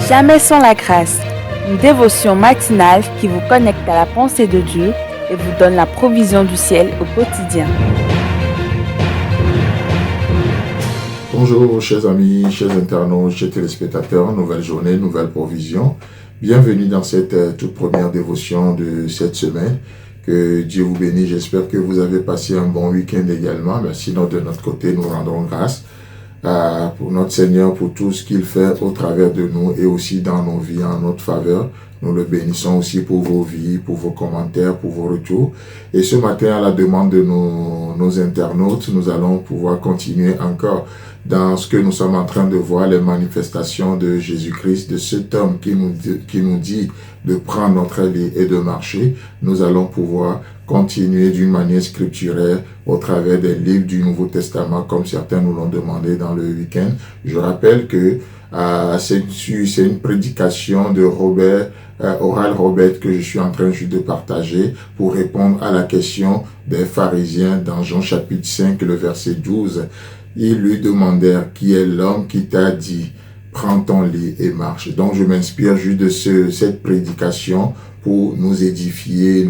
Jamais sans la grâce, une dévotion matinale qui vous connecte à la pensée de Dieu et vous donne la provision du ciel au quotidien. Bonjour chers amis, chers internautes, chers téléspectateurs, nouvelle journée, nouvelle provision. Bienvenue dans cette toute première dévotion de cette semaine. Que Dieu vous bénisse, j'espère que vous avez passé un bon week-end également. Mais sinon de notre côté, nous rendons grâce pour notre Seigneur, pour tout ce qu'il fait au travers de nous et aussi dans nos vies en notre faveur. Nous le bénissons aussi pour vos vies, pour vos commentaires, pour vos retours. Et ce matin, à la demande de nos internautes, nous allons pouvoir continuer encore dans ce que nous sommes en train de voir, les manifestations de Jésus-Christ, de cet homme qui nous dit de prendre notre lit et de marcher. Nous allons pouvoir continuer d'une manière scripturaire au travers des livres du Nouveau Testament, comme certains nous l'ont demandé dans le week-end. Je rappelle que c'est une prédication de Oral Robert que je suis en train juste de partager pour répondre à la question des pharisiens dans Jean chapitre 5, le verset 12. Ils lui demandèrent: qui est l'homme qui t'a dit prends ton lit et marche? Donc je m'inspire juste de cette prédication pour nous édifier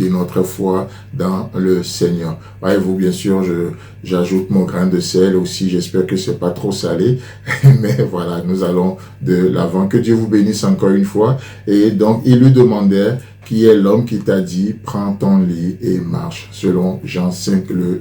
notre foi dans le Seigneur. Voyez-vous, bien sûr, j'ajoute mon grain de sel aussi. J'espère que c'est pas trop salé. Mais voilà, nous allons de l'avant. Que Dieu vous bénisse encore une fois. Et donc, ils lui demandèrent: qui est l'homme qui t'a dit prends ton lit et marche? Selon Jean 5, le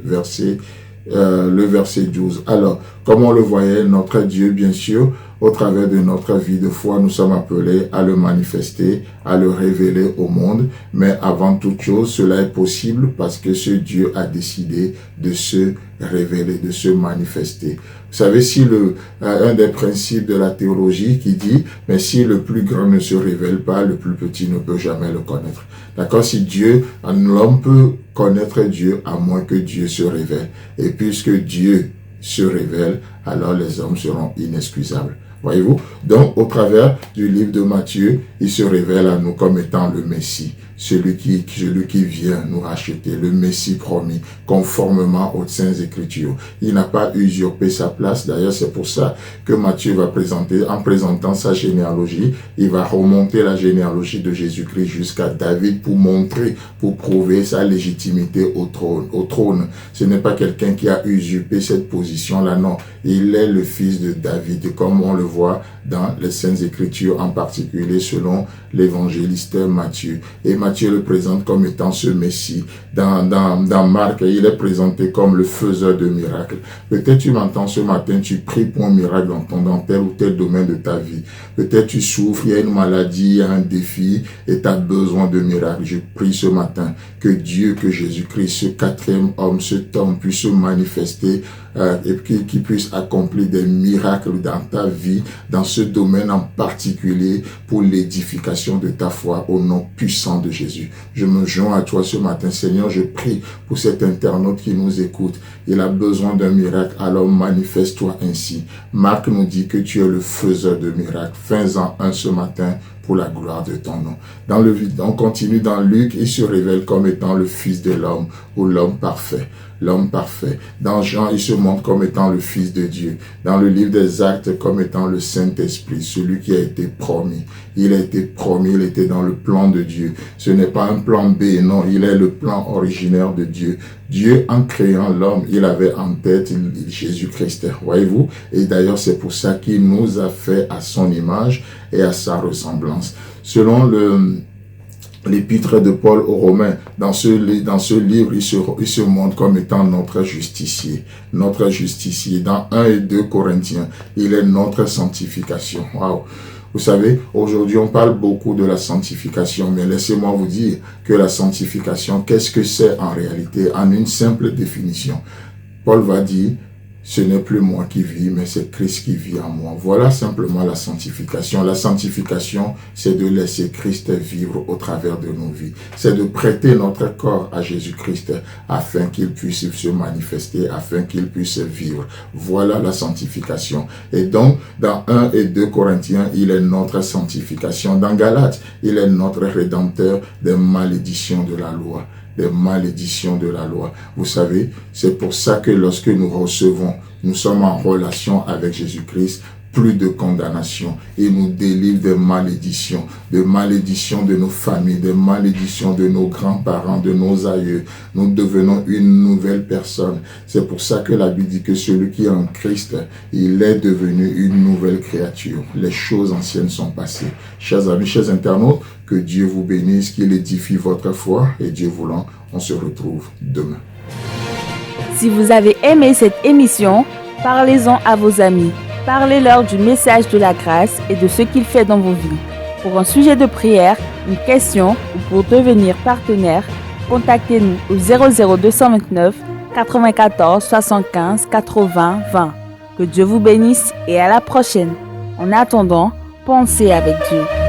verset 12. Alors, comme on le voyait, notre Dieu, bien sûr, au travers de notre vie de foi, nous sommes appelés à le manifester, à le révéler au monde. Mais avant toute chose, cela est possible parce que ce Dieu a décidé de se révéler, de se manifester. Vous savez, si un des principes de la théologie qui dit, mais si le plus grand ne se révèle pas, le plus petit ne peut jamais le connaître. D'accord? Si l'homme peut connaître Dieu à moins que Dieu se révèle. Et puisque Dieu se révèle, alors les hommes seront inexcusables. Voyez-vous? Donc, au travers du livre de Matthieu, il se révèle à nous comme étant le Messie, celui qui vient nous racheter, le Messie promis, conformément aux Saintes Écritures. Il n'a pas usurpé sa place. D'ailleurs, c'est pour ça que Matthieu va présenter, en présentant sa généalogie, il va remonter la généalogie de Jésus-Christ jusqu'à David pour montrer, pour prouver sa légitimité au trône. Ce n'est pas quelqu'un qui a usurpé cette position-là, non. Il est le fils de David, comme on le voit dans les Saintes Écritures, en particulier selon l'évangéliste Matthieu. Et Matthieu le présente comme étant ce Messie. Dans Marc, il est présenté comme le faiseur de miracles. Peut-être tu m'entends ce matin, tu pries pour un miracle dans tel ou tel domaine de ta vie. Peut-être tu souffres, il y a une maladie, il y a un défi et tu as besoin de miracles. Je prie ce matin que Dieu, que Jésus-Christ, ce quatrième homme, cet homme puisse se manifester et qu'il puisse accomplir des miracles dans ta vie, dans ce domaine en particulier, pour l'édification de ta foi au nom puissant de Jésus. Je me joins à toi ce matin, Seigneur, je prie pour cet internaute qui nous écoute. Il a besoin d'un miracle, alors manifeste-toi ainsi. Marc nous dit que tu es le faiseur de miracles. Fais-en un ce matin pour la gloire de ton nom. On continue dans Luc, il se révèle comme étant le Fils de l'homme ou l'homme parfait. L'homme parfait. Dans Jean, il se montre comme étant le Fils de Dieu. Dans le livre des Actes, comme étant le Saint-Esprit, celui qui a été promis. Il a été promis, il était dans le plan de Dieu. Ce n'est pas un plan B, non, il est le plan originaire de Dieu. Dieu, en créant l'homme, il avait en tête Jésus-Christ, voyez-vous? Et d'ailleurs, c'est pour ça qu'il nous a fait à son image et à sa ressemblance. Selon l'épître de Paul aux Romains, dans ce livre, il se montre comme étant notre justicier. Notre justicier. Dans 1 et 2 Corinthiens, il est notre sanctification. Waouh! Vous savez, aujourd'hui, on parle beaucoup de la sanctification, mais laissez-moi vous dire que la sanctification, qu'est-ce que c'est en réalité? En une simple définition, Paul va dire: ce n'est plus moi qui vis, mais c'est Christ qui vit en moi. Voilà simplement la sanctification. La sanctification, c'est de laisser Christ vivre au travers de nos vies. C'est de prêter notre corps à Jésus-Christ afin qu'il puisse se manifester, afin qu'il puisse vivre. Voilà la sanctification. Et donc, dans 1 et 2 Corinthiens, il est notre sanctification. Dans Galates, il est notre rédempteur des malédictions de la loi. Des malédictions de la loi. Vous savez, c'est pour ça que lorsque nous recevons, nous sommes en relation avec Jésus-Christ, plus de condamnation. Il nous délivre des malédictions de nos familles, des malédictions de nos grands-parents, de nos aïeux. Nous devenons une nouvelle personne. C'est pour ça que la Bible dit que celui qui est en Christ, il est devenu une nouvelle créature. Les choses anciennes sont passées. Chers amis, chers internautes, que Dieu vous bénisse, qu'il édifie votre foi et Dieu voulant, on se retrouve demain. Si vous avez aimé cette émission, parlez-en à vos amis. Parlez-leur du message de la grâce et de ce qu'il fait dans vos vies. Pour un sujet de prière, une question ou pour devenir partenaire, contactez-nous au 00229 94 75 80 20. Que Dieu vous bénisse et à la prochaine. En attendant, pensez avec Dieu.